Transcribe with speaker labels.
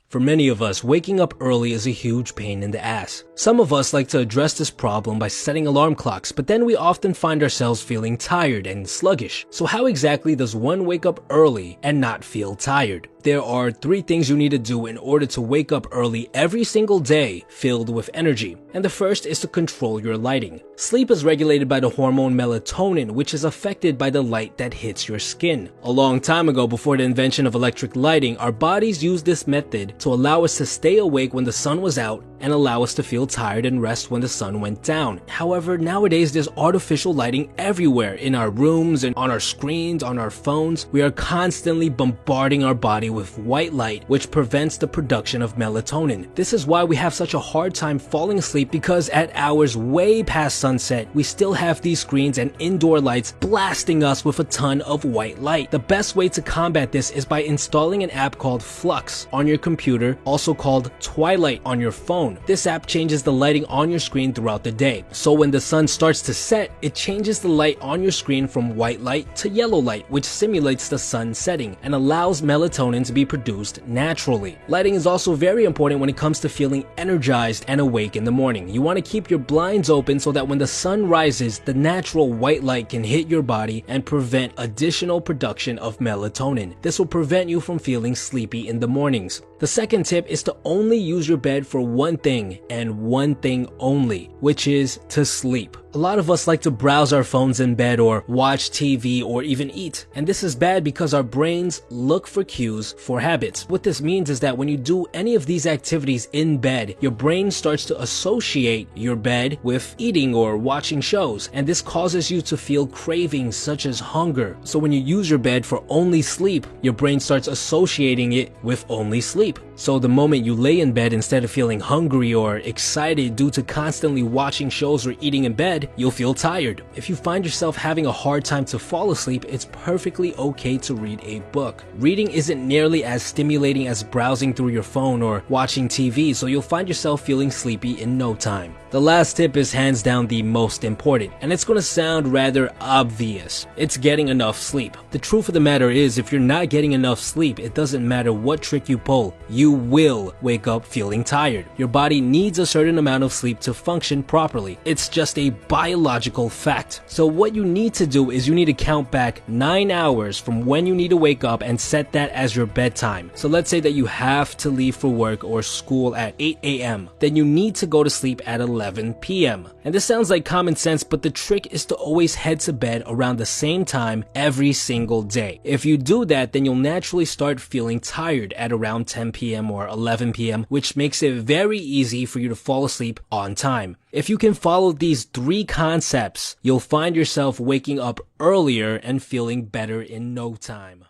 Speaker 1: For many of us, waking up early is a huge pain in the ass. Some of us like to address this problem by setting alarm clocks, but then we often find ourselves feeling tired and sluggish. So how exactly does one wake up early and not feel tired? There are 3 things you need to do in order to wake up early every single day filled with energy. And the first is to control your lighting. Sleep is regulated by the hormone melatonin, which is affected by the light that hits your skin. A long time ago, before the invention of electric lighting, our bodies used this method to allow us to stay awake when the sun was out and allow us to feel tired and rest when the sun went down. However, nowadays there's artificial lighting everywhere, in our rooms and on our screens, on our phones. We are constantly bombarding our body with white light, which prevents the production of melatonin. This is why we have such a hard time falling asleep, because at hours way past sunset, we still have these screens and indoor lights blasting us with a ton of white light. The best way to combat this is by installing an app called Flux on your computer, also called Twilight on your phone. This app changes the lighting on your screen throughout the day. So when the sun starts to set, it changes the light on your screen from white light to yellow light, which simulates the sun setting and allows melatonin to be produced naturally. Lighting is also very important when it comes to feeling energized and awake in the morning. You want to keep your blinds open so that when the sun rises, the natural white light can hit your body and prevent additional production of melatonin. This will prevent you from feeling sleepy in the mornings. The second tip is to only use your bed for one thing and one thing only, which is to sleep. A lot of us like to browse our phones in bed or watch TV or even eat. And this is bad because our brains look for cues for habits. What this means is that when you do any of these activities in bed, your brain starts to associate your bed with eating or watching shows. And this causes you to feel cravings such as hunger. So when you use your bed for only sleep, your brain starts associating it with only sleep. So the moment you lay in bed, instead of feeling hungry or excited due to constantly watching shows or eating in bed, you'll feel tired. If you find yourself having a hard time to fall asleep, it's perfectly okay to read a book. Reading isn't nearly as stimulating as browsing through your phone or watching TV, so you'll find yourself feeling sleepy in no time. The last tip is hands down the most important, and it's going to sound rather obvious. It's getting enough sleep. The truth of the matter is, if you're not getting enough sleep, it doesn't matter what trick you pull, you will wake up feeling tired. Your body needs a certain amount of sleep to function properly. It's just a biological fact. So what you need to do is you need to count back 9 hours from when you need to wake up and set that as your bedtime. So let's say that you have to leave for work or school at 8 a.m. Then you need to go to sleep at 11 p.m. And this sounds like common sense, but the trick is to always head to bed around the same time every single day. If you do that, then you'll naturally start feeling tired at around 10 p.m. or 11 p.m., which makes it very easy for you to fall asleep on time. If you can follow these 3 concepts, you'll find yourself waking up earlier and feeling better in no time.